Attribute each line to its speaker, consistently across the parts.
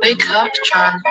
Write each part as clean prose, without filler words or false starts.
Speaker 1: Wake up, John.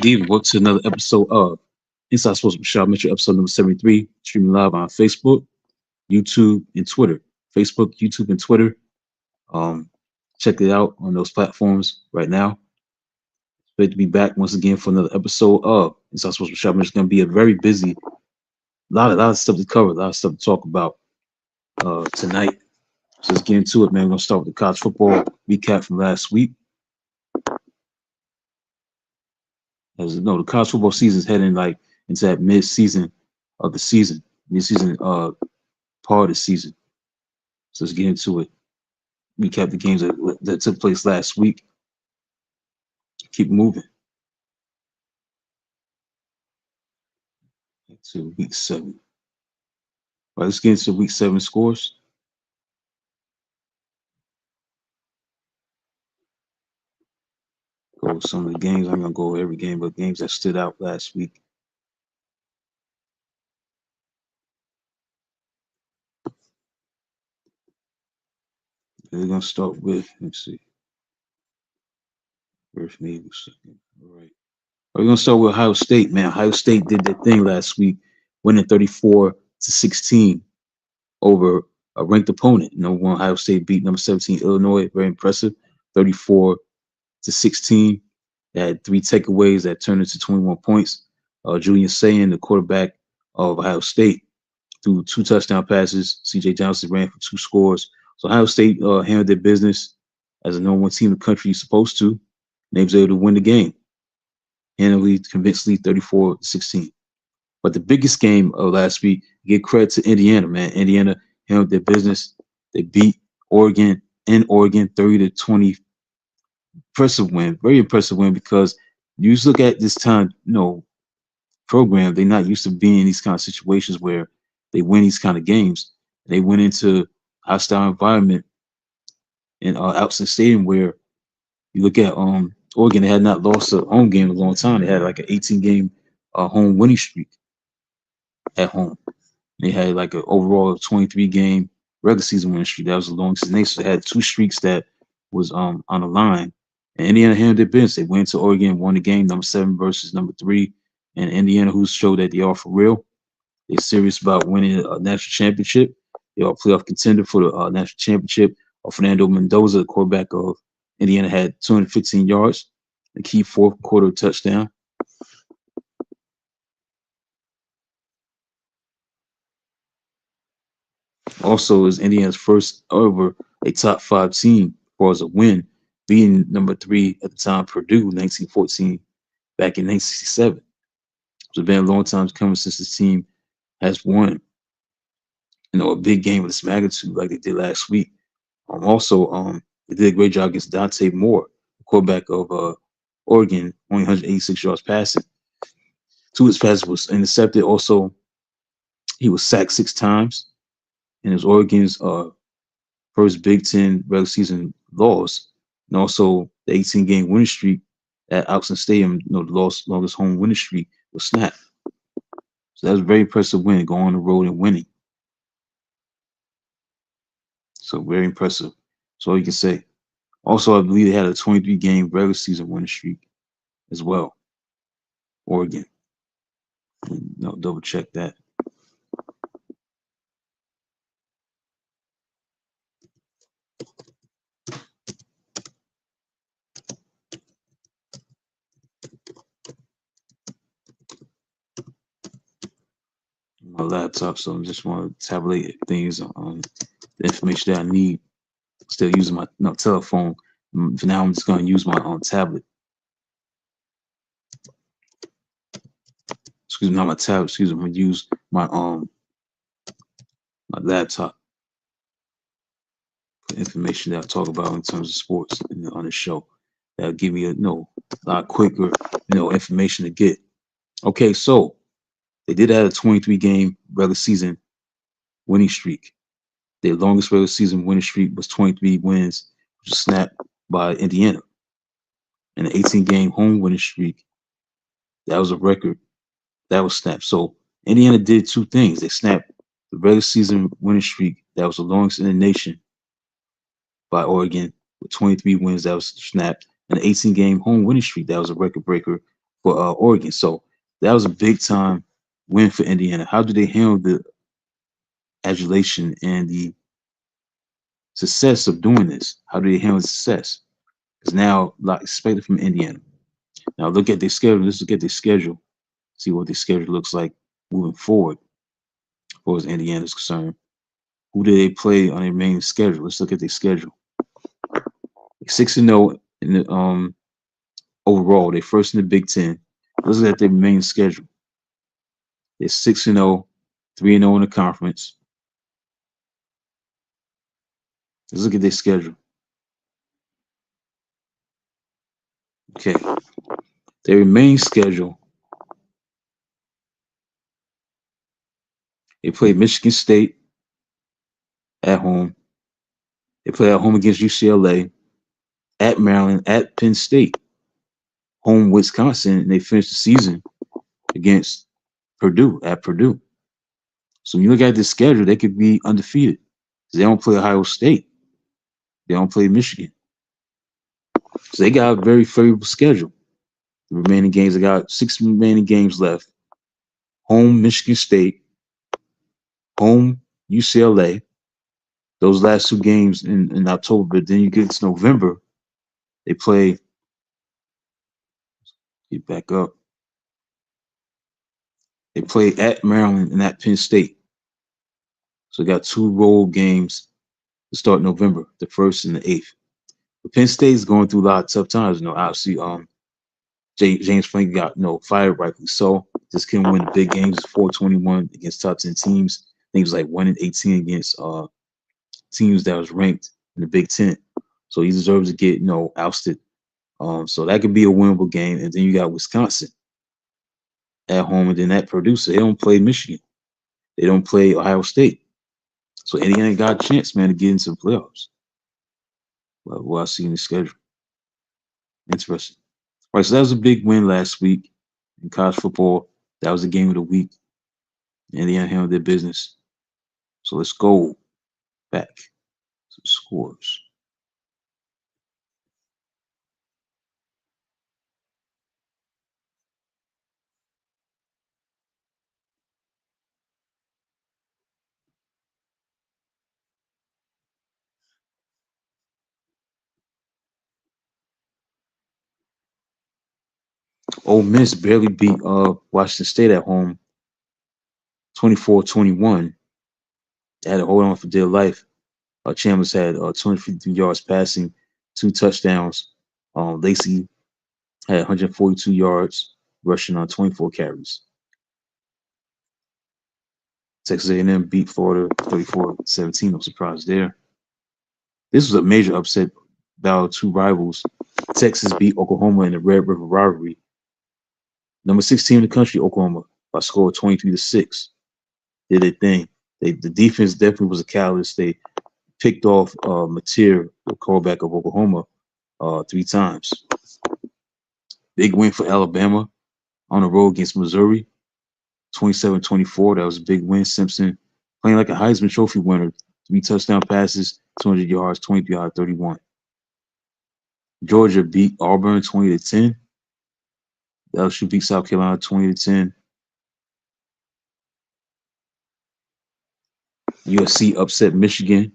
Speaker 2: Good evening. Welcome to another episode of Inside Sports with Rashad Mitchell, episode number 73, streaming live on Facebook, YouTube, and Twitter. Facebook, YouTube, and Twitter. Um, Check it out on those platforms right now. It's great to be back once again for another episode of Inside Sports with Rashad Mitchell. It's going to be a very busy, lot of stuff to cover, a lot of stuff to talk about tonight. So let's get into it, man. We're going to start with the college football recap from last week. As you know, the college football season is heading into that mid-season of the season, mid-season part of the season. So let's get into it. Recap the games that took place last week. Keep moving to week 7. All right, let's get into week 7 scores. Go over some of the games. I'm gonna go over every game, but games that stood out last week. We're gonna start with, let's see. First name, second. All right. We're gonna start with Ohio State, man. Ohio State did their thing last week, winning 34-16 over a ranked opponent. Number 1 Ohio State beat number 17 Illinois. Very impressive. 34-16. They had 3 takeaways that turned into 21 points. Julian Sayin, the quarterback of Ohio State, threw 2 touchdown passes. C.J. Johnson ran for 2 scores. So Ohio State handled their business as a number 1 team in the country is supposed to. And they was able to win the game. Handily, convincingly, 34-16. But the biggest game of last week, give credit to Indiana, man. Indiana handled their business. They beat Oregon in Oregon 30-20. Impressive win, very impressive win, because you just look at this time, program, they're not used to being in these kind of situations where they win these kind of games. They went into hostile environment in Outson Stadium where you look at Oregon, they had not lost a home game in a long time. They had like an 18-game home winning streak at home. They had like an overall 23-game regular season winning streak. That was the longest in the nation. So they had 2 streaks that was on the line, And Indiana handled their business. They went to Oregon, won the game, number 7 versus number 3. And Indiana, who showed that they are for real. They're serious about winning a national championship. They are a playoff contender for the national championship. Fernando Mendoza, the quarterback of Indiana, had 215 yards, a key fourth quarter touchdown. Also, is Indiana's first ever a top 5 team as far as a win, beating number 3 at the time, Purdue, 1914, back in 1967. It's been a long time coming since this team has won, a big game of this magnitude like they did last week. Also, they did a great job against Dante Moore, the quarterback of Oregon, only 186 yards passing. 2 of his passes was intercepted. Also, he was sacked 6 times, and it was Oregon's first Big Ten regular season loss, and also the 18-game winning streak at Autzen Stadium. The longest home winning streak was snapped. So that was a very impressive win, going on the road and winning. So very impressive. That's all you can say. Also, I believe they had a 23-game regular season winning streak as well. Oregon. No, double check that. My laptop, so I just want to tabulate things on the information that I need. Still using my telephone. For now, I'm just going to use my tablet. Excuse me, not my tablet. Excuse me, I'm going to use my laptop for information that I talk about in terms of sports on the show. That'll give me a lot quicker information to get. Okay, so they did have a 23-game regular season winning streak. Their longest regular season winning streak was 23 wins, which was snapped by Indiana. And an 18-game home winning streak, that was a record that was snapped. So Indiana did 2 things. They snapped the regular season winning streak that was the longest in the nation by Oregon with 23 wins that was snapped, and an 18-game home winning streak that was a record breaker for Oregon. So that was a big time win for Indiana. How do they handle the adulation and the success of doing this? How do they handle the success? Because now, like expected from Indiana. Now look at their schedule. Let's look at their schedule. See what their schedule looks like moving forward, as far as Indiana is concerned. Who do they play on their main schedule? Let's look at their schedule. 6-0 in the overall. They're first in the Big Ten. Let's look at their main schedule. They're 6-0, 3-0 in the conference. Let's look at their schedule. Okay. Their main schedule. They play Michigan State at home. They play at home against UCLA, at Maryland, at Penn State, home Wisconsin, and they finish the season against Purdue, at Purdue. So when you look at this schedule, they could be undefeated. They don't play Ohio State. They don't play Michigan. So they got a very favorable schedule. The remaining games, they got 6 remaining games left. Home Michigan State, home UCLA. Those last 2 games in October, but then you get to November, they play. Get back up. They play at Maryland and at Penn State. So they got 2 road games to start November, the 1st and the 8th. But Penn State is going through a lot of tough times. Obviously, James Franklin got fired, rightfully so. Just couldn't win the big games. 4-21 against top 10 teams. I think it was like 1-18 against teams that was ranked in the Big Ten. So he deserves to get ousted. So that could be a winnable game. And then you got Wisconsin at home, and then at Purdue. So they don't play Michigan. They don't play Ohio State. So Indiana got a chance, man, to get into the playoffs. Well, what I see in the schedule. Interesting. All right, so that was a big win last week in college football. That was the game of the week. Indiana handled their business. So let's go back to the scores. Ole Miss barely beat Washington State at home 24-21. They had to hold on for dear life. Chambers had 253 yards passing, 2 touchdowns. Lacey had 142 yards rushing on 24 carries. Texas A&M beat Florida 34-17. No surprise there. This was a major upset battle of two rivals. Texas beat Oklahoma in the Red River rivalry. Number 16 in the country, Oklahoma, by a score of 23-6. Did their thing. The defense definitely was a catalyst. They picked off Mateer, the quarterback of Oklahoma, 3 times. Big win for Alabama on the road against Missouri, 27-24. That was a big win. Simpson playing like a Heisman Trophy winner. 3 touchdown passes, 200 yards, 23 out of 31. Georgia beat Auburn 20-10. LSU beat South Carolina 20-10. USC upset Michigan.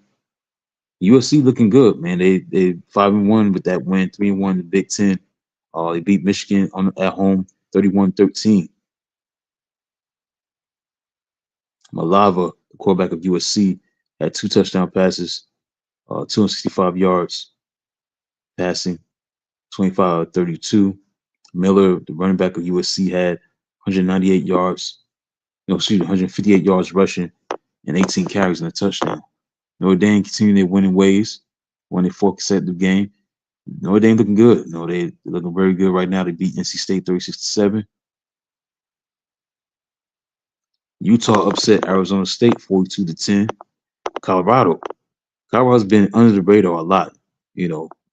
Speaker 2: USC looking good, man. They 5-1 with that win, 3-1 in the Big Ten. They beat Michigan at home 31-13. Malava, the quarterback of USC, had 2 touchdown passes, 265 yards passing, 25-32. Miller, the running back of USC, had 198 yards, 158 yards rushing and 18 carries and a touchdown. Notre Dame continuing their winning ways, won their fourth consecutive game. Notre Dame looking good. They're looking very good right now. They beat NC State 36-7. Utah upset Arizona State 42-10. Colorado's been under the radar a lot,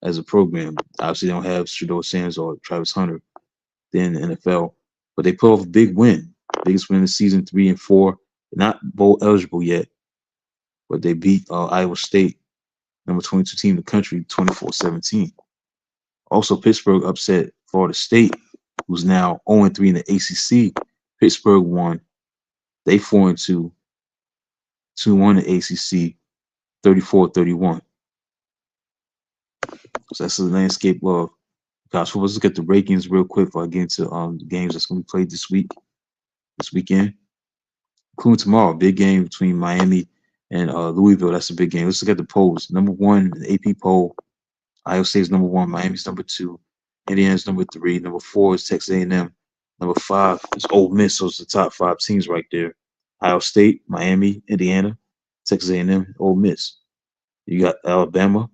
Speaker 2: as a program. Obviously, they don't have Shedeur Sanders or Travis Hunter in the NFL, but they put off a big win. Biggest win of the season, 3-4. They're not bowl eligible yet, but they beat Iowa State, number 22 team in the country, 24-17. Also, Pittsburgh upset Florida State, who's now 0-3 in the ACC. Pittsburgh won. They 4-2, 2-1 in the ACC, 34-31. So that's the landscape of college football. Let's look at the rankings real quick before I get into the games that's going to be played this weekend, including tomorrow. Big game between Miami and Louisville. That's a big game. Let's look at the polls. Number 1, the AP poll. Iowa State is number 1. Miami's number 2. Indiana's number 3. Number 4 is Texas A&M. Number 5 is Ole Miss. So it's the top 5 teams right there. Iowa State, Miami, Indiana, Texas A&M, Ole Miss. You got Alabama.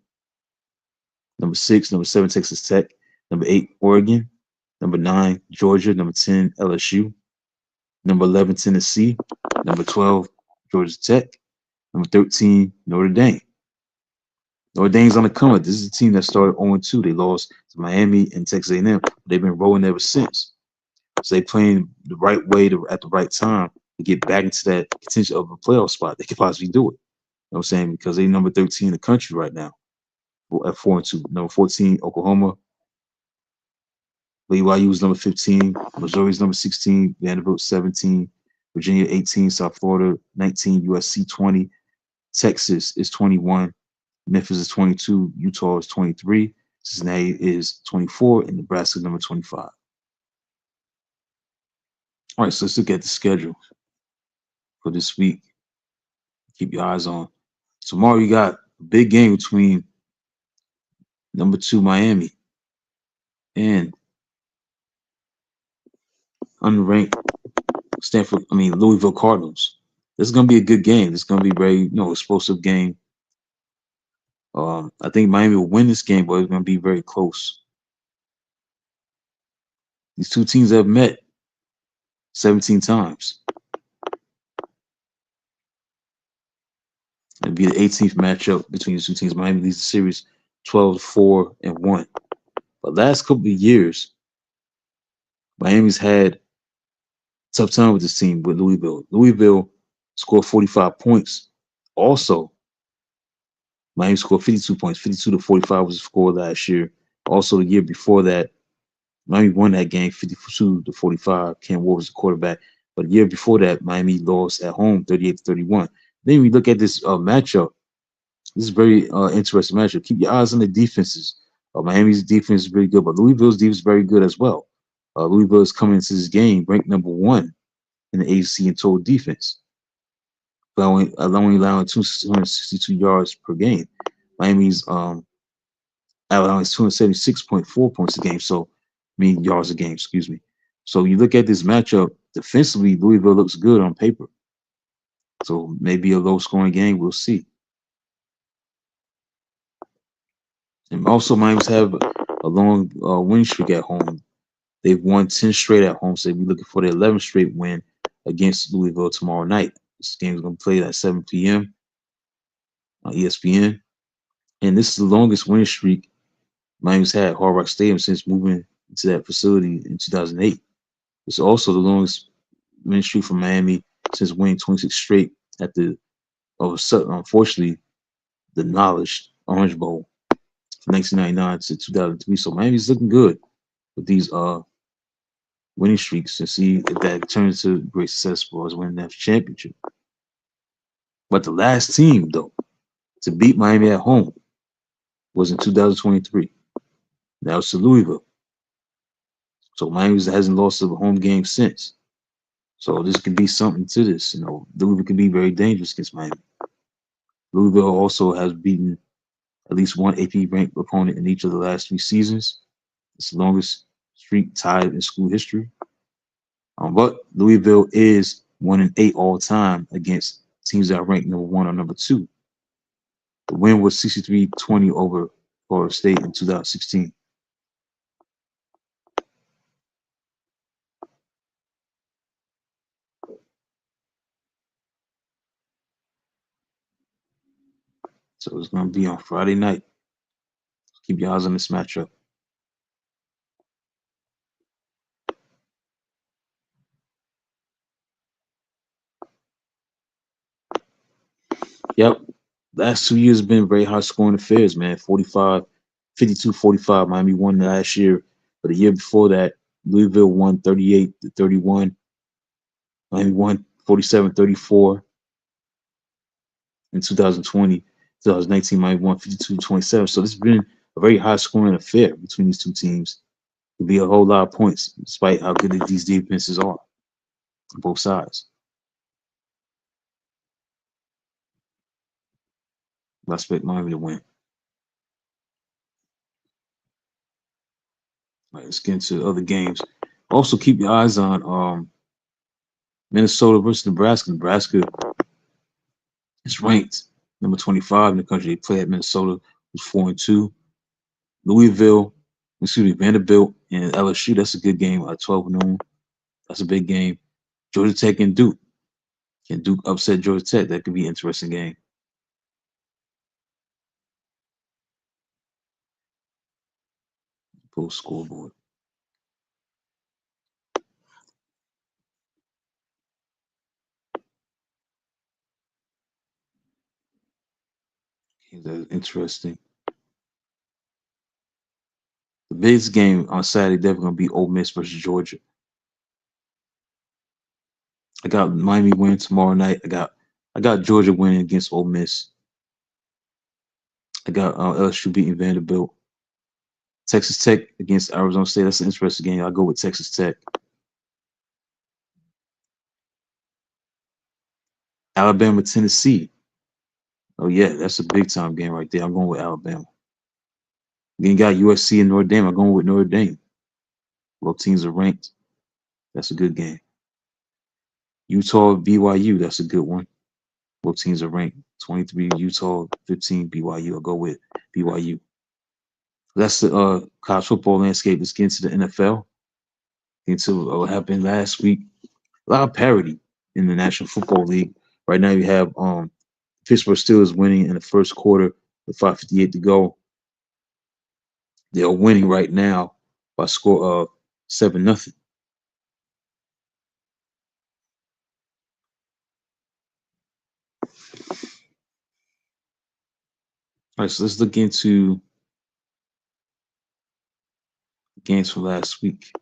Speaker 2: Number 6, number 7, Texas Tech. Number 8, Oregon. Number 9, Georgia. Number 10, LSU. Number 11, Tennessee. Number 12, Georgia Tech. Number 13, Notre Dame. Notre Dame's on the come up. This is a team that started 0-2. They lost to Miami and Texas A&M. They've been rolling ever since. So they're playing the right way at the right time to get back into that potential of a playoff spot. They could possibly do it. You know what I'm saying? Because they're number 13 in the country right now at 4-2. Number 14, Oklahoma. BYU is number 15. Missouri's number 16. Vanderbilt 17. Virginia 18. South Florida 19. USC 20. Texas is 21. Memphis is 22. Utah is 23. Cincinnati is 24. And Nebraska is number 25. All right, so let's look at the schedule for this week. Keep your eyes on. Tomorrow you got a big game between number 2 Miami and unranked Louisville Cardinals. This is gonna be a good game. This is gonna be very, explosive game. I think Miami will win this game, but it's gonna be very close. These two teams have met 17 times. It'll be the 18th matchup between the two teams. Miami leads the series 12-4-1. But last couple of years, Miami's had tough time with this team with Louisville. Louisville scored 45 points. Also, Miami scored 52 points. 52-45 was the score last year. Also, the year before that, Miami won that game 52-45. Cam Ward was the quarterback. But the year before that, Miami lost at home 38-31. Then we look at this matchup. This is a very interesting matchup. Keep your eyes on the defenses. Miami's defense is very good, but Louisville's defense is very good as well. Louisville is coming into this game ranked number one in the ACC in total defense, allowing 262 yards per game. Miami's allowing 276.4 points a game. So, I mean yards a game, excuse me. So you look at this matchup defensively, Louisville looks good on paper. So maybe a low scoring game, we'll see. And also, Miami's have a long winning streak at home. They've won 10 straight at home, so we're looking for the 11th straight win against Louisville tomorrow night. This game is going to play at 7 p.m. on ESPN. And this is the longest winning streak Miami's had at Hard Rock Stadium since moving into that facility in 2008. It's also the longest winning streak for Miami since winning 26 straight at the, unfortunately, the Knowledge Orange Bowl from 1999 to 2003. So Miami's looking good with these winning streaks and see if that turns into great success for us winning that championship. But the last team, though, to beat Miami at home was in 2023. That was to Louisville. So Miami hasn't lost a home game since. So this could be something to this. Louisville can be very dangerous against Miami. Louisville also has beaten at least one AP ranked opponent in each of the last 3 seasons. It's the longest streak tied in school history. But Louisville is 1-8 all time against teams that are ranked number one or number two. The win was 63-20 over Florida State in 2016. So it's going to be on Friday night. Keep your eyes on this matchup. Yep. Last 2 years have been very high scoring affairs, man. 52-45. Miami won last year. But the year before that, Louisville won 38-31. Miami won 47-34 in 2020. 2019, Miami won 52-27. So this has been a very high scoring affair between these two teams. It'll be a whole lot of points, despite how good these defenses are on both sides. I expect Miami to win. All right, let's get into other games. Also, keep your eyes on Minnesota versus Nebraska. Nebraska is ranked number 25 in the country. They play at Minnesota, who's 4-2. Vanderbilt and LSU. That's a good game at 12 noon. That's a big game. Georgia Tech and Duke. Can Duke upset Georgia Tech? That could be an interesting game. Full scoreboard. That's interesting. The biggest game on Saturday definitely gonna be Ole Miss versus Georgia. I got Miami winning tomorrow night. I got Georgia winning against Ole Miss. I got LSU beating Vanderbilt. Texas Tech against Arizona State. That's an interesting game. I'll go with Texas Tech. Alabama, Tennessee. Oh yeah, that's a big time game right there. I'm going with Alabama. Then you got USC and Notre Dame. I'm going with Notre Dame. Both teams are ranked. That's a good game. Utah, BYU. That's a good one. Both teams are ranked. 23 Utah, 15 BYU. I'll go with BYU. That's the college football landscape. Let's get into the NFL. Into what happened last week. A lot of parity in the National Football League. Right now, you have Pittsburgh Steelers winning in the first quarter with 5:58 to go. They are winning right now by score of 7-0. All right, so let's look into games from last week,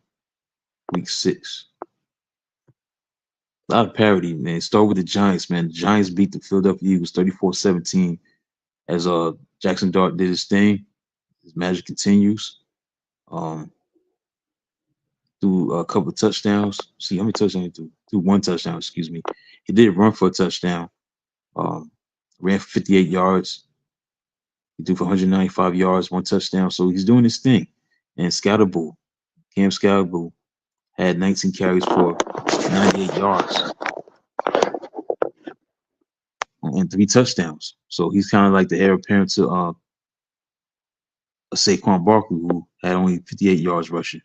Speaker 2: week 6. A lot of parity, man. Start with the Giants, man. The Giants beat the Philadelphia Eagles 34-17 as Jackson Dart did his thing. His magic continues. Threw threw a couple of touchdowns. See how many touchdowns he threw? Threw one touchdown, excuse me. He did run for a touchdown. Um, ran for 58 yards. He threw for 195 yards, one touchdown. So he's doing his thing. And Scatterbull, Cam Scatterbull, had 19 carries for 98 yards and three touchdowns. So he's kind of like the heir apparent to Saquon Barkley, who had only 58 yards rushing.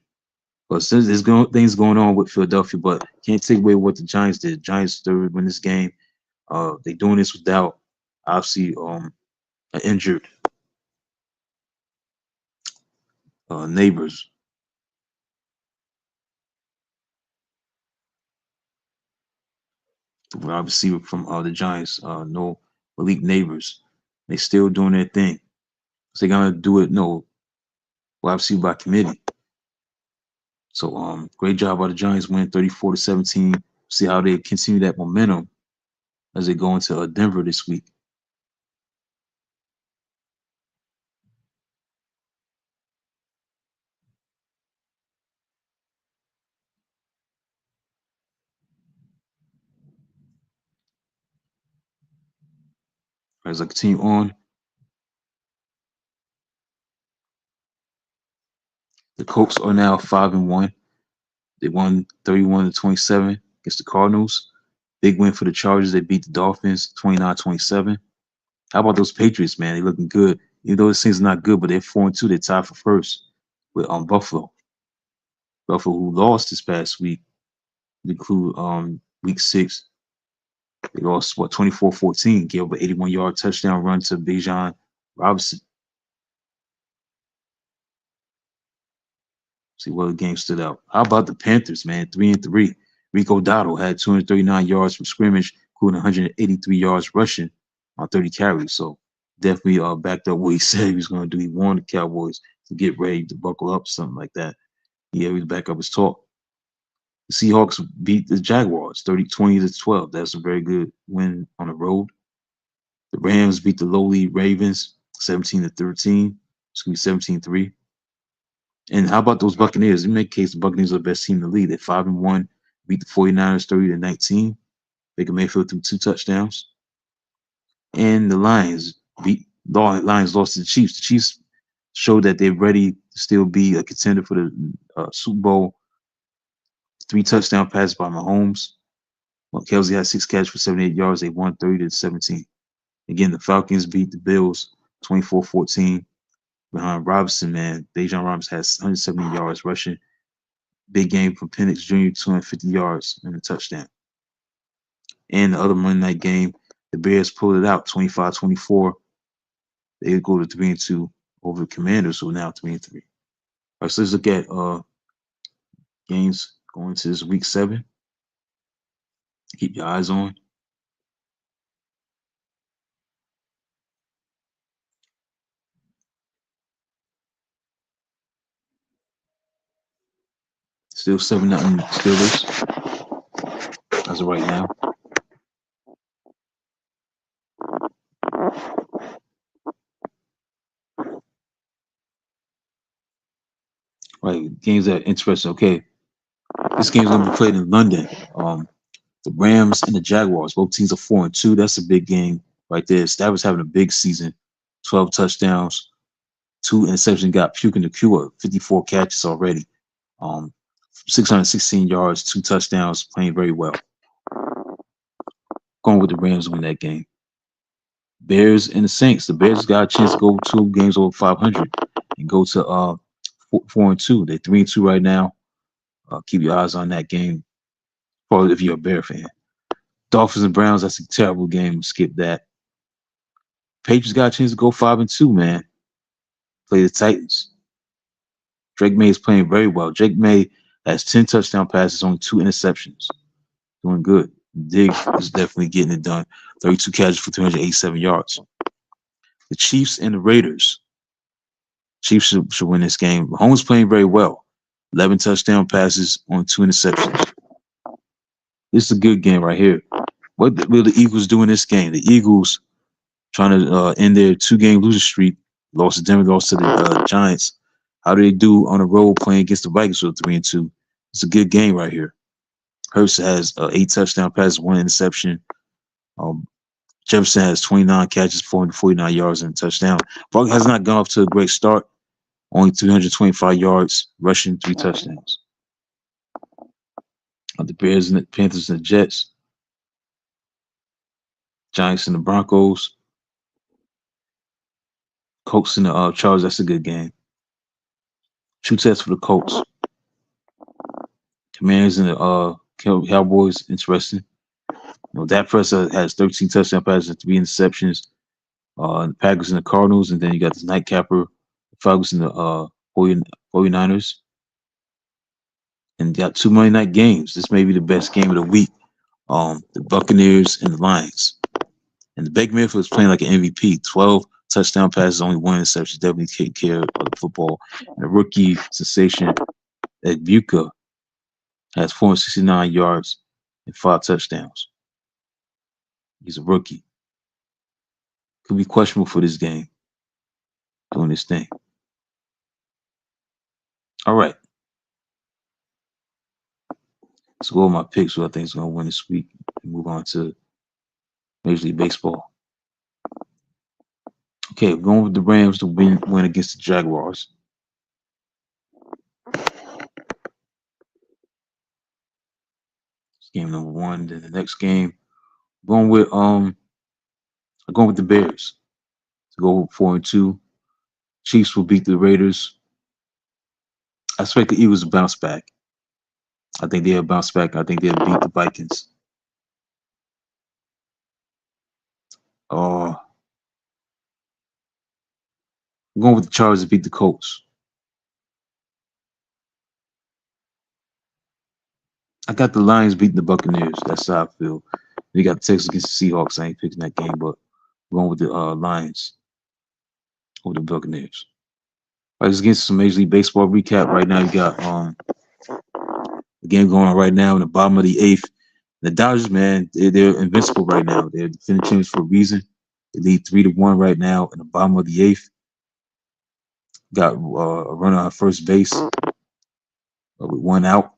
Speaker 2: But since things going on with Philadelphia, but can't take away what the Giants did. Giants third win this game. They doing this without obviously an injured neighbors. The wide receiver from the Giants, no Malik Neighbors. They still doing their thing. So they're gonna do it, no, wide receiver by committee. So great job by the Giants, win 34-17. See how they continue that momentum as they go into Denver this week. As I continue on, the Colts are now 5-1. They won 31-27 against the Cardinals. Big win for the Chargers. They beat the Dolphins 29-27. How about those Patriots, man? They looking good. Even though this thing's not good, but they're 4-2. They're tied for first with Buffalo. Buffalo, who lost this past week, include week 6. They lost 24-14, gave up an 81-yard touchdown run to Bijan Robinson. See what the game stood out. How about the Panthers, man? 3-3. Rico Dotto had 239 yards from scrimmage, including 183 yards rushing on 30 carries. So definitely backed up what he said he was going to do. He warned the Cowboys to get ready to buckle up, something like that. Yeah, he back up his talk. The Seahawks beat the Jaguars 20-12. That's a very good win on the road. The Rams beat the lowly Ravens 17-13. Excuse me, 17-3. And how about those Buccaneers? In that case, the Buccaneers are the best team in the league. They're 5-1, beat the 49ers 30-19. Baker Mayfield threw 2 touchdowns. And the Lions lost to the Chiefs. The Chiefs showed that they're ready to still be a contender for the Super Bowl. 3 touchdown passes by Mahomes. Well, Kelsey had 6 catches for 78 yards. They won 30-17. Again, the Falcons beat the Bills 24-14. Behind Robinson, man, Bijan Robinson has 170 yards rushing. Big game from Penix Jr., 250 yards and a touchdown. And the other Monday night game, the Bears pulled it out 25-24. They go to 3-2 over the Commanders, who are now 3-3. All right, so let's look at games going to this week 7. Keep your eyes on. Still 7-0 Steelers as of right now. Right, games that are interesting. Okay, this game's gonna be played in London. The Rams and the Jaguars, both teams are 4-2. That's a big game right there. Stafford's having a big season, 12 touchdowns, 2 interceptions. Got puking the Q, 54 catches already, 616 yards, 2 touchdowns, playing very well. Going with the Rams to win that game. Bears and the Saints. The Bears got a chance to go 2 games over 500 and go to 4-2. They're 3-2 right now. Keep your eyes on that game, probably if you're a Bear fan. Dolphins and Browns, that's a terrible game. Skip that. Patriots got a chance to go 5-2, man. Play the Titans. Drake May is playing very well. Drake May has 10 touchdown passes, only 2 interceptions. Doing good. Diggs is definitely getting it done. 32 catches for 387 yards. The Chiefs and the Raiders. Chiefs should win this game. Mahomes playing very well. 11 touchdown passes on 2 interceptions. This is a good game right here. What will the Eagles do in this game? The Eagles trying to end their 2-game losing streak. Lost to Denver, lost to the Giants. How do they do on the road playing against the Vikings with 3-2? It's a good game right here. Hurst has 8 touchdown passes, 1 interception. Um, Jefferson has 29 catches, 449 yards, and a touchdown. Buck has not gone off to a great start. Only 325 yards, rushing, 3 touchdowns. The Bears and the Panthers and the Jets, Giants and the Broncos, Colts and the Chargers. That's a good game. True test for the Colts. Commanders and the Cowboys, interesting. Dak Prescott has 13 touchdown passes and 3 interceptions. The Packers and the Cardinals, and then you got this nightcapper, the Falcons and the 49ers. And you got 2 Monday night games. This may be the best game of the week. The Buccaneers and the Lions. And the Baker Mayfield is playing like an MVP. 12 touchdown passes, only 1 interception. Definitely taking care of the football. And the rookie sensation, Egbuka, has 469 yards and 5 touchdowns. He's a rookie. Could be questionable for this game. Doing this thing. All right. Let's go over my picks. Who I think is going to win this week. And move on to Major League Baseball. Okay, we're going with the Rams to win against the Jaguars. It's game number 1. Then the next game, I'm going with the Bears to go 4-2. Chiefs will beat the Raiders. I expect the Eagles to bounce back. I think they'll bounce back. I think they'll beat the Vikings. I'm going with the Chargers to beat the Colts. I got the Lions beating the Buccaneers. That's how I feel. They got the Texans against the Seahawks. I ain't picking that game, but I'm going with the Lions over the Buccaneers. All right, let's get some Major League Baseball recap. Right now, you got the game going on right now in the bottom of the 8th. The Dodgers, man, they're invincible right now. They're defending champions for a reason. They lead 3-1 right now in the bottom of the 8th. Got a runner on first base with 1 out.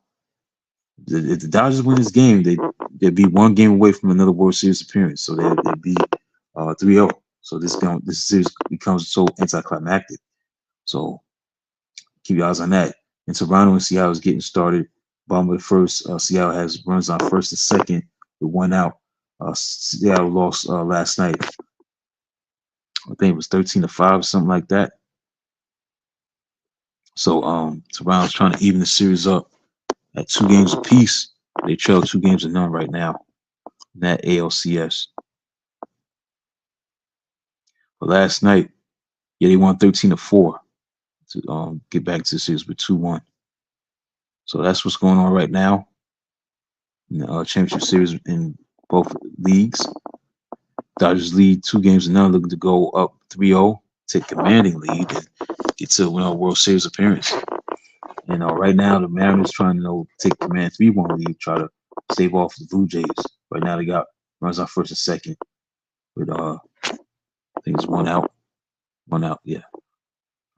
Speaker 2: If the Dodgers win this game, they'd be 1 game away from another World Series appearance. So they'd be 3-0. So this series becomes so anticlimactic. So keep your eyes on that. And Toronto and Seattle is getting started. Bottom of the 1st, Seattle has runs on 1st and 2nd with 1 out. Seattle lost last night. I think it was 13-5 or something like that. So Toronto's trying to even the series up at 2 games apiece. They trail 2-0 right now in that ALCS. But last night, they won 13-4 to get back to the series with 2-1. So that's what's going on right now in the championship series in both leagues. Dodgers lead 2-0, looking to go up 3-0, take commanding lead, and get to win a World Series appearance. And right now, the Mariners trying to take command 3-1 lead, try to stave off the Blue Jays. Right now, they got runs on 1st and 2nd with I think it's 1 out. 1 out, yeah.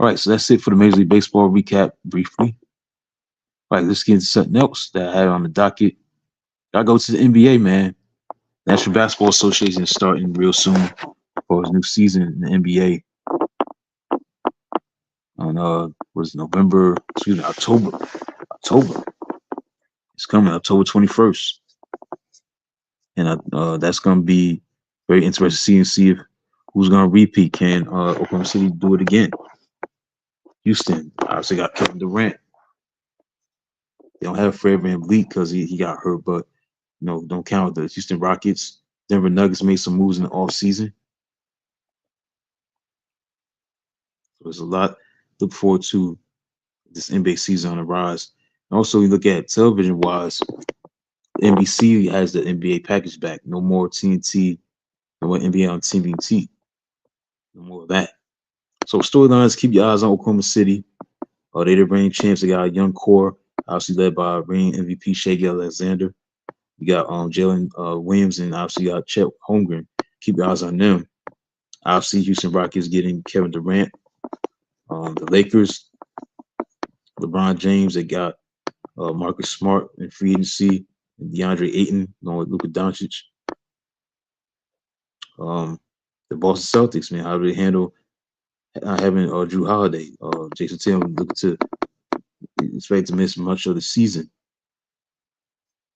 Speaker 2: All right, so that's it for the Major League Baseball recap briefly. All right, let's get into something else that I had on the docket. I go to the NBA, man. National Basketball Association is starting real soon for his new season in the NBA. On October. It's coming October 21st, and that's gonna be very interesting to see if who's gonna repeat. Can Oklahoma City do it again? Houston obviously got Kevin Durant. They don't have Fred VanVleet because he got hurt, but don't count the Houston Rockets. Denver Nuggets made some moves in the offseason. So there's a lot to look forward to this NBA season on the rise. And also, you look at television-wise, NBC has the NBA package back. No more TNT, no more NBA on TNT. No more of that. So storylines, keep your eyes on Oklahoma City. They're the reigning champs. They got a young core, obviously led by reigning MVP Shea Alexander. You got Jalen Williams, and obviously you got Chet Holmgren. Keep your eyes on them. Obviously, Houston Rockets getting Kevin Durant. The Lakers, LeBron James, they got Marcus Smart in free agency, and DeAndre Ayton along with Luka Doncic. Um, the Boston Celtics, man, how do they handle having Drew Holiday? Jason Tatum looking to expect to miss much of the season.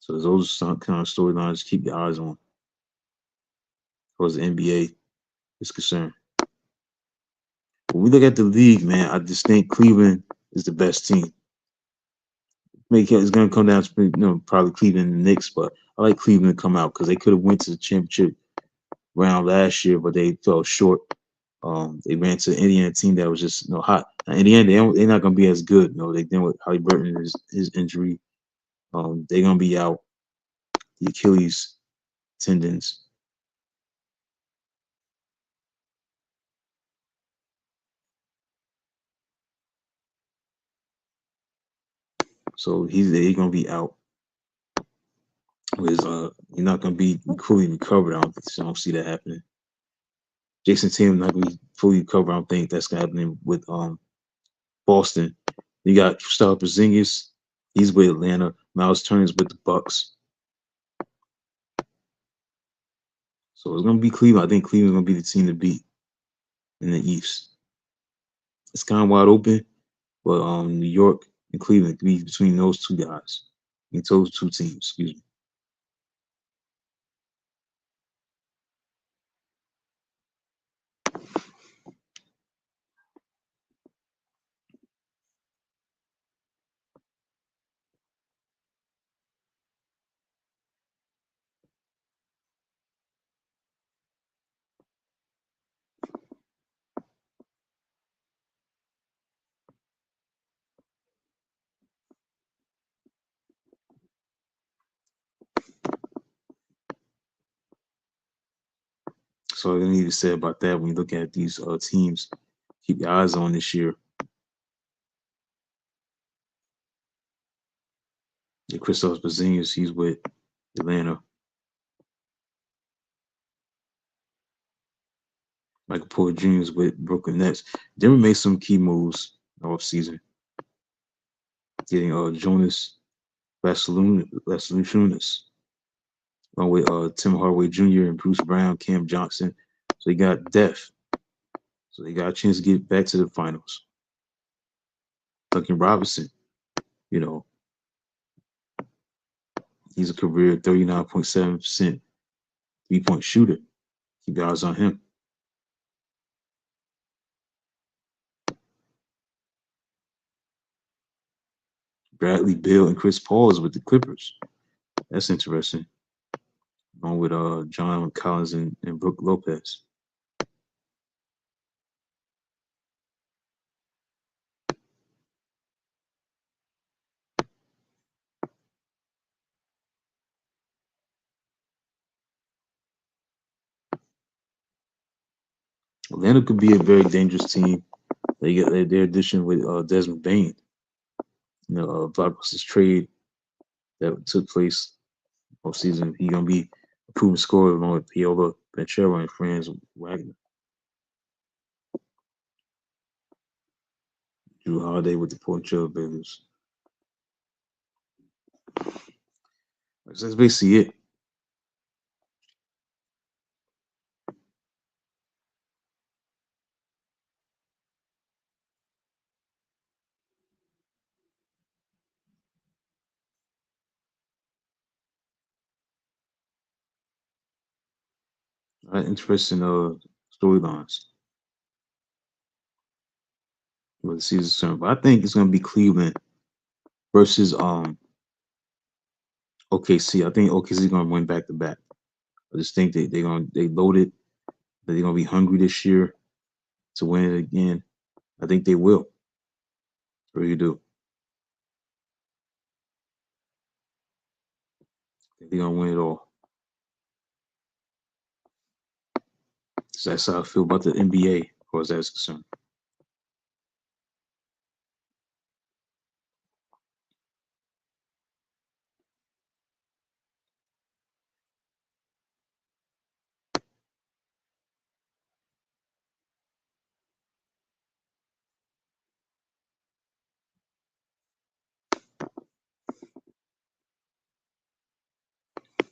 Speaker 2: So those are some kind of storylines to keep your eyes on as far as the NBA is concerned. When we look at the league, man, I just think Cleveland is the best team. Maybe it's going to come down to probably Cleveland and the Knicks, but I like Cleveland to come out because they could have went to the championship round last year, but they fell short. They ran to the Indiana team that was just hot. Now, in the end, they're not going to be as good. They dealing with Halliburton his injury. They're going to be out the Achilles tendons. So he's going to be out. He's not going to be fully recovered. I don't see that happening. Jason Tatum not going to be fully recovered. I don't think that's going to happen with Boston. You got Kristaps Porzingis. He's with Atlanta. Miles Turner's with the Bucks. So it's going to be Cleveland. I think Cleveland's going to be the team to beat in the East. It's kind of wide open, but New York and Cleveland could be between those two guys. Those two teams, excuse me. So I need to say about that when you look at these teams, keep your eyes on this year. The Kristaps Porzingis, he's with Atlanta. Michael Porter Jr. is with Brooklyn Nets. Denver made some key moves off season, getting Jonas Valanciunas, along with Tim Hardaway Jr. and Bruce Brown, Cam Johnson. So they got depth. So they got a chance to get back to the finals. Duncan Robinson, you know, he's a career 39.7% 3-point shooter. Keep your eyes on him. Bradley Beal and Chris Paul is with the Clippers. That's interesting. Along with John Collins and Brook Lopez. Atlanta could be a very dangerous team. They get their addition with Desmond Bain. Blockbuster's trade that took place off season. He's gonna be a proven scorer along with Piola Banchero and Franz Wagner. Drew Holiday with the Port Trail Blazers. So that's basically it. Interesting storylines for the season concerned. But I think it's gonna be Cleveland versus OKC. I think OKC is gonna win back to back. I just think they loaded. They're gonna be hungry this year to win it again. I think they will. What do you do? I think they're gonna win it all. So that's how I feel about the NBA, as far as that's concerned.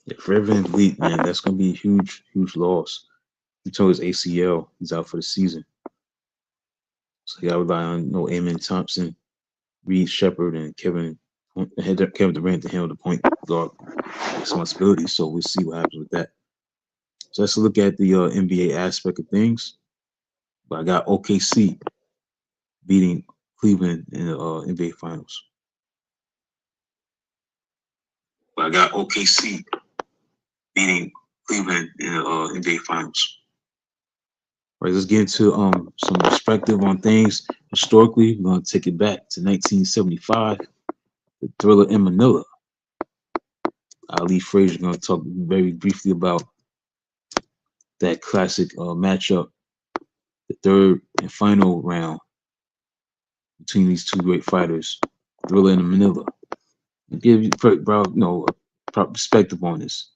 Speaker 2: Yeah, Fred VanVleet, man, that's gonna be a huge, huge loss. He tore his ACL. He's out for the season. So you got to rely on no Amen Thompson, Reed Shepard, and Kevin Durant to handle the point guard responsibility. So we'll see what happens with that. So let's look at the NBA aspect of things. But I got OKC beating Cleveland in the NBA Finals. But I got OKC beating Cleveland in the NBA Finals. All right, let's get into some perspective on things historically. We're going to take it back to 1975, the Thrilla in Manila. Ali Frazier is going to talk very briefly about that classic matchup, the third and final round between these two great fighters, Thrilla and Manila. I'll give you proper perspective on this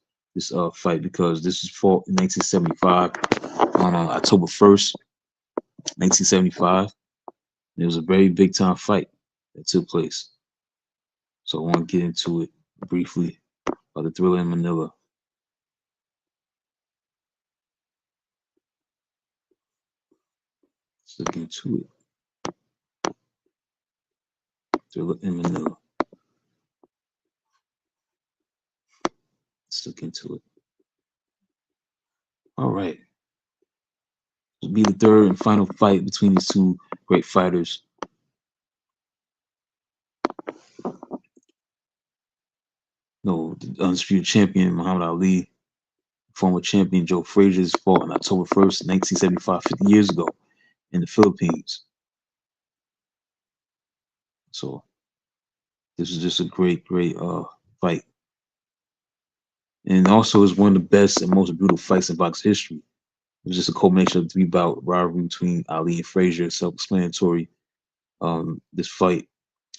Speaker 2: fight because this was fought in 1975 on October 1st, 1975. It was a very big time fight that took place. So I want to get into it briefly about the Thrilla in Manila. Let's look into it. Thrilla in Manila. Let's look into it. All right. It'll be the third and final fight between these two great fighters. No, the undisputed champion Muhammad Ali, former champion Joe Frazier's fought on October 1st, 1975, 50 years ago in the Philippines. So this is just a great, great fight. And also is one of the best and most brutal fights in box history. It was just a culmination of three-bout rivalry between Ali and Frazier, self-explanatory. This fight,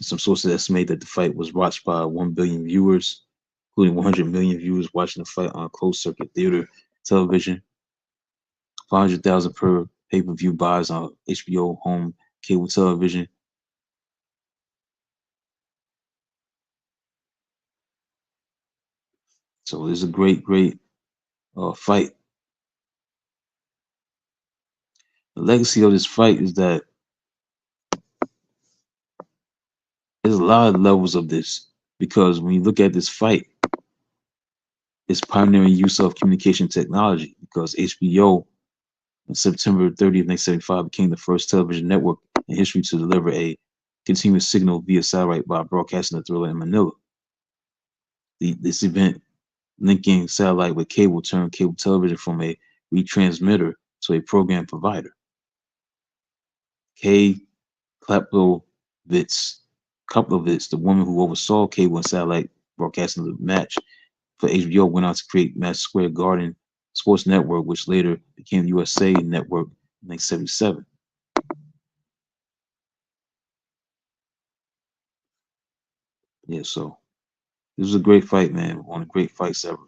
Speaker 2: some sources estimate that the fight was watched by 1 billion viewers, including 100 million viewers watching the fight on closed-circuit theater television, 500,000 per pay-per-view buys on HBO home cable television. So it's a great, great fight. The legacy of this fight is that there's a lot of levels of this because when you look at this fight, it's pioneering use of communication technology because HBO on September 30th, 1975 became the first television network in history to deliver a continuous signal via satellite by broadcasting the Thriller in Manila. This event linking satellite with cable turned cable television from a retransmitter to a program provider. Kay Kaplovitz, the woman who oversaw cable and satellite broadcasting of the match for HBO, went on to create Madison Square Garden Sports Network, which later became the USA Network in 1977. Yeah, so this was a great fight, man. One of the great fights ever.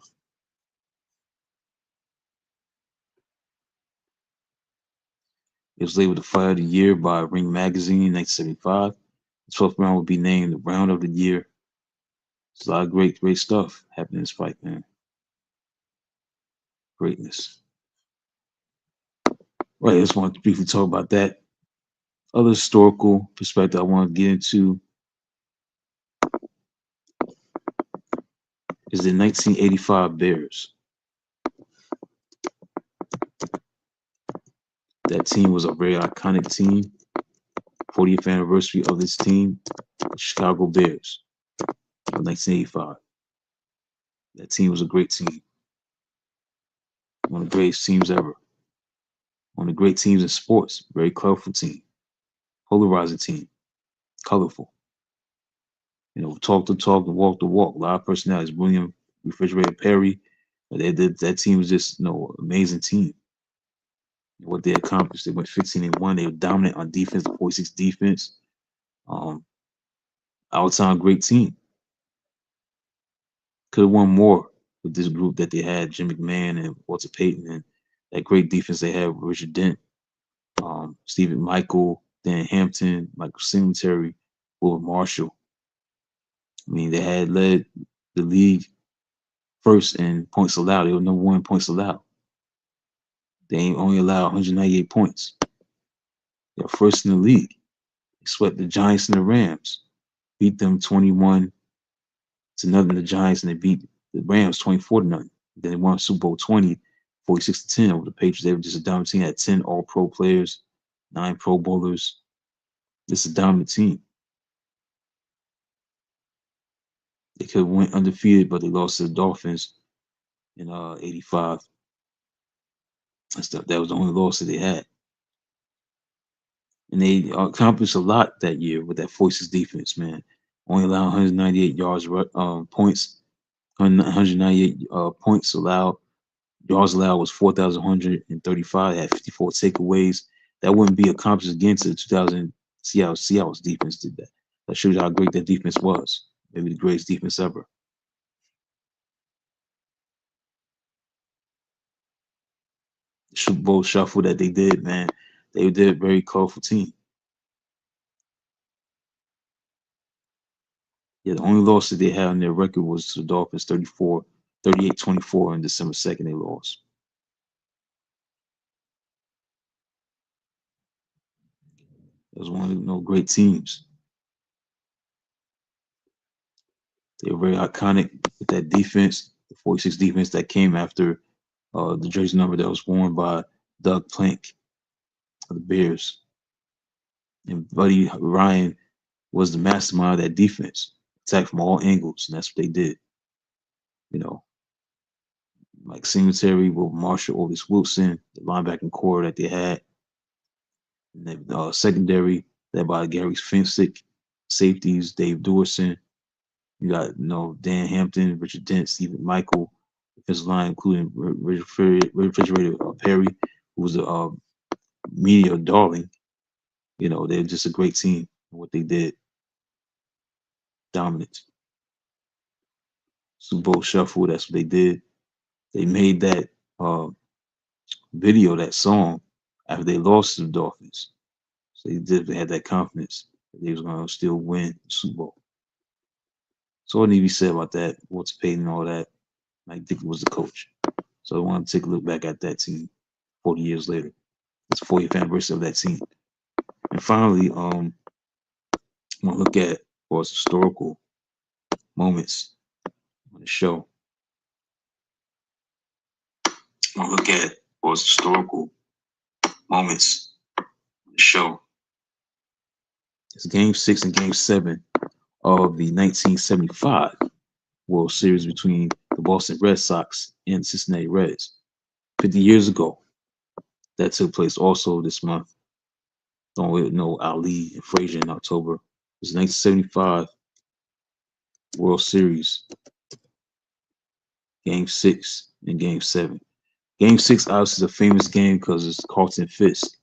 Speaker 2: It was labeled the Fight of the Year by Ring Magazine in 1975. The 12th round would be named the Round of the Year. There's a lot of great, great stuff happening in this fight, man. Greatness. Right, I just want to briefly talk about that. Other historical perspective I want to get into is the 1985 Bears. That team was a very iconic team. 40th anniversary of this team, the Chicago Bears of 1985. That team was a great team. One of the greatest teams ever. One of the great teams in sports. Very colorful team. Polarizing team. Colorful. You know, talk the talk and walk the walk. A lot of personalities. William Refrigerator Perry. That team was just, amazing team. What they accomplished. They went 15-1. They were dominant on defense, the 46 defense. All-time great team. Could have won more with this group that they had, Jim McMahon and Walter Payton, and that great defense they had with Richard Dent, Stephen Michael, Dan Hampton, Michael Singletary, Will Marshall. I mean, they had led the league first in points allowed. They were number one in points allowed. They only allowed 198 points. They're first in the league. They swept the Giants and the Rams, beat them 21-0, the Giants, and they beat the Rams 24-0. Then they won Super Bowl 20, 46-10 over the Patriots. They were just a dominant team. Had 10 All-Pro players, 9 Pro Bowlers. Just a dominant team. They could have went undefeated, but they lost to the Dolphins in '85. That was the only loss that they had. And they accomplished a lot that year with that 46 defense, man. Only allowed 198 points, 198 points allowed. Yards allowed was 4,135. Had 54 takeaways. That wouldn't be accomplished against the 2000 Seattle's defense did that. That shows you how great that defense was. Maybe the greatest defense ever. The Super Bowl shuffle that they did, man. They did a very colorful team. Yeah, the only loss that they had on their record was to the Dolphins 38-24 on December 2nd. They lost. It was one of the great teams. They were very iconic with that defense, the 46 defense that came after the jersey number that was worn by Doug Plank of the Bears. And Buddy Ryan was the mastermind of that defense. Attack from all angles, and that's what they did. You know, like Singletary, Will Marshall, Otis Wilson, the linebacking core that they had. And the secondary led by Gary Finsick, safeties Dave Dorson. You got Dan Hampton, Richard Dent, Stephen Michael. Defensive line including Refrigerator Perry, who was a media darling. They're just a great team. What they did, dominant. Super Bowl shuffle. That's what they did. They made that video, that song, after they lost to the Dolphins. So they had that confidence that they was going to still win the Super Bowl. So what need to be said about that? What's paid and all that? Mike Dickey was the coach. So I want to take a look back at that team 40 years later. It's the 40th anniversary of that team. And finally, I want to look at historical moments on the show. I want to look at historical moments on the show. It's Game 6 and Game 7 of the 1975 World Series between the Boston Red Sox and the Cincinnati Reds. 50 years ago, that took place also this month. Don't know Ali and Frazier in October. It was 1975 World Series, Game 6 and Game 7. Game 6 obviously is a famous game because it's Carlton Fisk.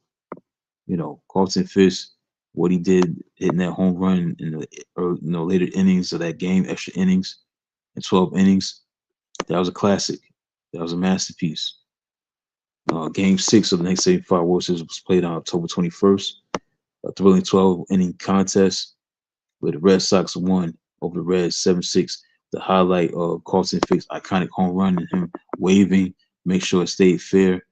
Speaker 2: Carlton Fisk, what he did hitting that home run in the later innings of that game, extra innings, and 12 innings. That was a classic. That was a masterpiece. Game 6 of the 1975 World Series was played on October 21st. A thrilling 12-inning contest where the Red Sox won over the Reds 7-6. The highlight of Carlton Fisk's iconic home run and him waving, make sure it stayed fair.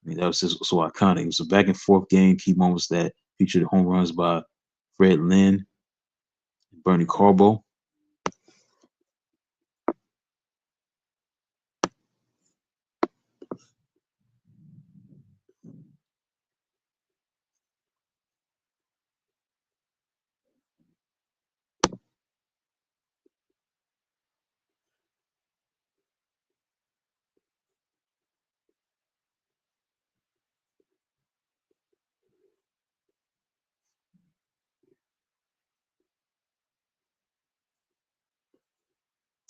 Speaker 2: That was just so iconic. It was a back and forth game. Key moments that featured home runs by Fred Lynn and Bernie Carbo.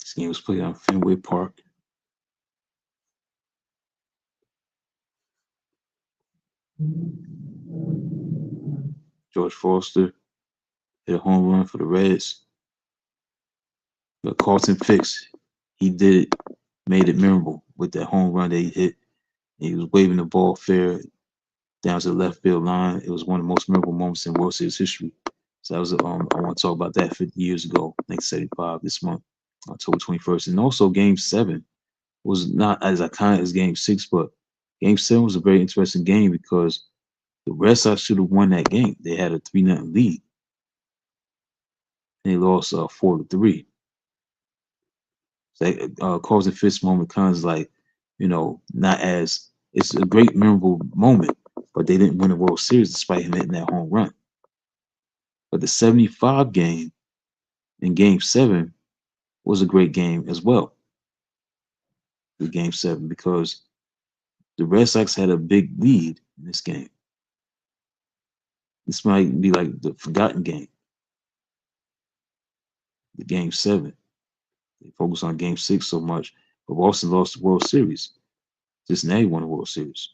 Speaker 2: This game was played on Fenway Park. George Foster hit a home run for the Reds. But Carlton Fisk, he made it memorable with that home run that he hit. He was waving the ball fair down to the left field line. It was one of the most memorable moments in World Series history. So that was I want to talk about that 50 years ago, 1975, this month, October 21st. And also Game 7 was not as iconic as Game Six, but Game Seven was a very interesting game because the Red Sox should have won that game. They had a 3-0 lead, and they lost 4-3. So that causing fist moment comes like, not as it's a great memorable moment, but they didn't win the World Series despite him hitting that home run. But the 75 game in Game Seven was a great game as well. The Game Seven because the Red Sox had a big lead in this game. This might be like the forgotten game, the Game Seven. They focus on Game Six so much, but Boston lost the World Series. Cincinnati won the World Series.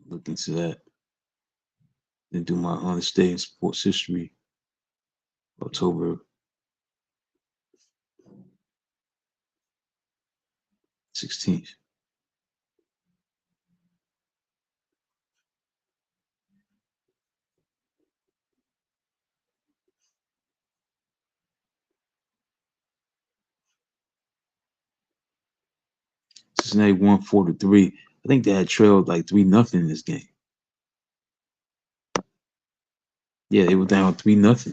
Speaker 2: Look into that. Then do my honest day in sports history, October 16th. Cincinnati won 4-3. I think they had trailed like 3-0 in this game. Yeah, they were down 3-0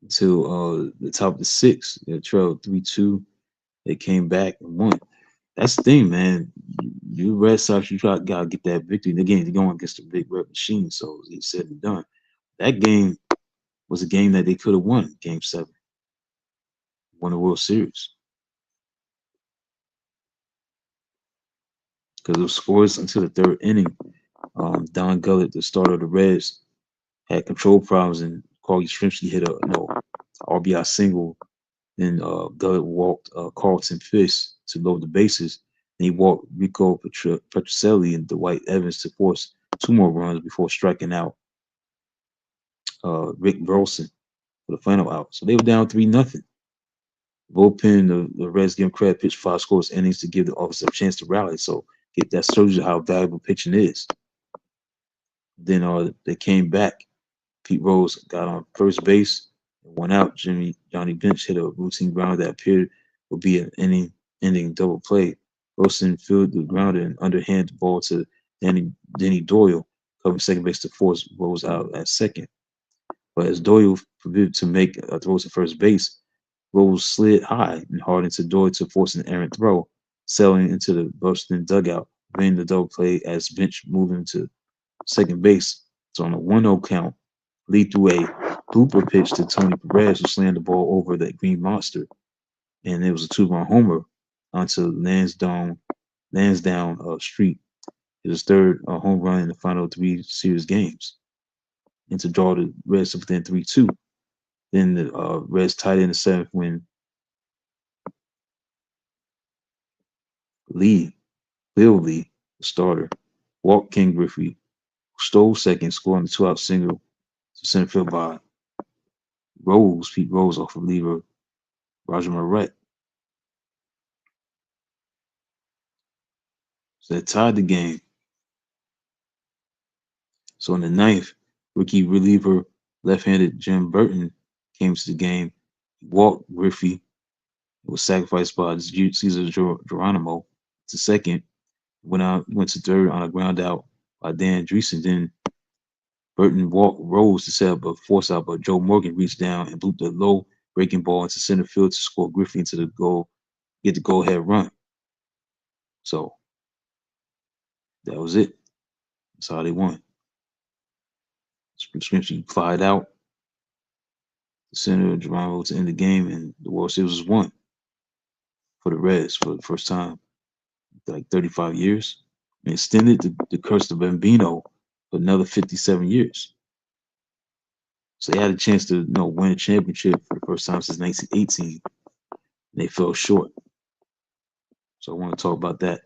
Speaker 2: until the top of the sixth. They trailed 3-2. They came back and won. That's the thing, man. You Red Sox, you gotta get that victory. Again, they're going against the big red machine, so it's said and done. That game was a game that they could have won, Game 7, won the World Series. Because it was scores until the third inning. Don Gullett, the starter of the Reds, had control problems, and Carl Yastrzemski hit a RBI single. Then Gullett walked Carlton Fisk to load the bases. And he walked Rico Petrocelli and Dwight Evans to force 2 more runs before striking out Rick Burleson for the final out. So they were down 3-0. Bullpen, the Reds give him credit, pitched 5 scores innings to give the offense a chance to rally. So that shows you how valuable pitching is. Then they came back. Pete Rose got on first base and went out. Johnny Bench hit a routine ground that appeared would be an ending double play. Wilson fielded the grounder and underhand the ball to Denny Doyle, covering second base to force Rose out at second. But as Doyle forbid to make a throw to first base, Rose slid high and hard into Doyle to force an errant throw, sailing into the Boston dugout, preventing the double play as Bench moved into second base. So on a 1-0 count, Lee threw a blooper pitch to Tony Perez, who slammed the ball over the Green Monster, and it was a 2-run homer onto Lansdowne Street. It was third home run in the final 3 series games, and to draw the Reds to within 3-2. Then the Reds tied in the 7th when Bill Lee, the starter, walked Ken Griffey, who stole second, scoring the 2-out single to center field by Pete Rose off of reliever Roger Moret. So that tied the game. So in the 9th, rookie reliever left-handed Jim Burton came to the game. He walked Griffey. It was sacrificed by Cesar Geronimo to second. Went to third on a ground out by Dan Dreesen. Then Burton walked Rose to set up a force out, but Joe Morgan reached down and blew the low breaking ball into center field to score Griffey into the goal, get the go-ahead run. So that was it. That's how they won. Scrimpsky flied out the center of Geronimo to end the game, and the World Series was won for the Reds for the first time in like 35 years. And extended the curse of Bambino for another 57 years. So they had a chance to win a championship for the first time since 1918. And they fell short. So I want to talk about that.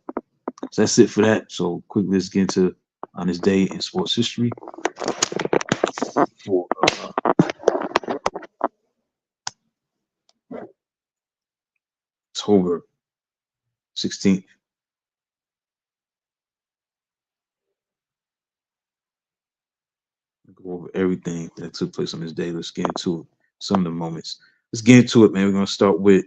Speaker 2: So that's it for that. So quickly, let's get into on this day in sports history. for October 16th. Go over everything that took place on this day. Let's get into it. Some of the moments. Let's get into it, man. We're gonna start with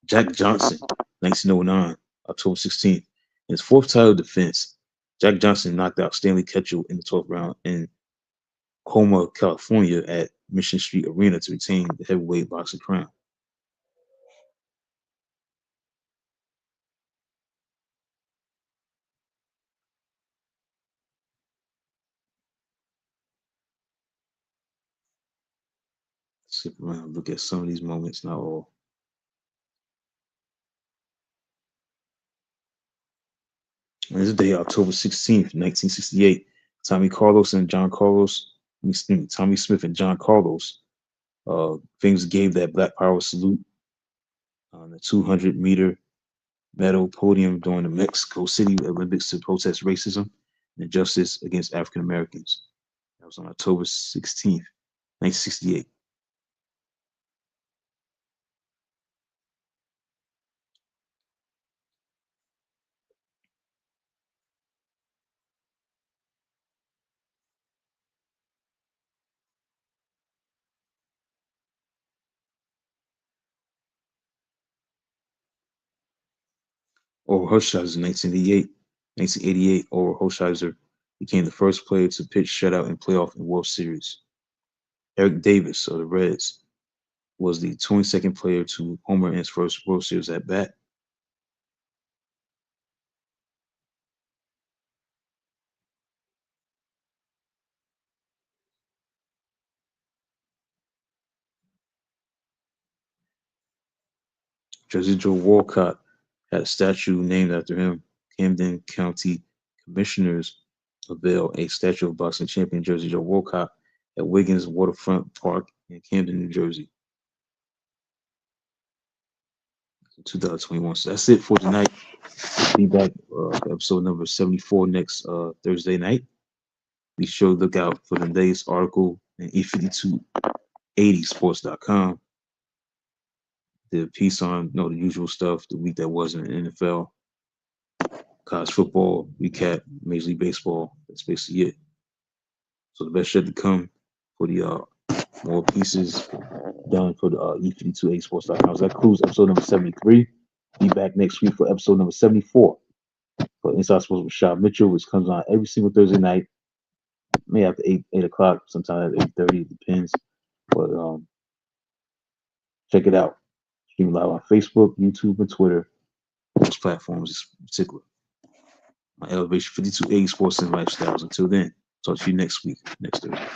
Speaker 2: Jack Johnson, 1909, October 16th. In his fourth title defense, Jack Johnson knocked out Stanley Ketchel in the 12th round in Coma, California at Mission Street Arena to retain the heavyweight boxing crown. Skip around, look at some of these moments, not all. On this day, October 16th, 1968, Tommy Carlos and John Carlos, Tommy Smith and John Carlos, things gave that Black Power salute on the 200-meter medal podium during the Mexico City Olympics to protest racism and injustice against African Americans. That was on October 16th, 1968. Over Hershiser in 1988. 1988, Over Hershiser became the first player to pitch shutout in playoff and World Series. Eric Davis of the Reds was the 22nd player to homer in his first World Series at bat. Jersey Joe Walcott had a statue named after him. Camden County Commissioners unveiled a statue of boxing champion Jersey Joe Walcott at Wiggins Waterfront Park in Camden, New Jersey, in 2021. So that's it for tonight. Be back for episode number 74 next Thursday night. Be sure to look out for the latest article in E5280sports.com. The piece on the usual stuff, the week that was in the NFL, college football, recap, Major League Baseball. That's basically it. So the best yet to come for the more pieces done for the E5280sports.com. So that concludes episode number 73. Be back next week for episode number 74 for Inside Sports with Rashad Mitchell, which comes on every single Thursday night. Maybe after 8 o'clock, sometimes at 8:30, it depends. But check it out. Stream live on Facebook, YouTube, and Twitter. Those platforms in particular. My Elevation 5280 Sports and Lifestyles. Until then, talk to you next week, next Thursday.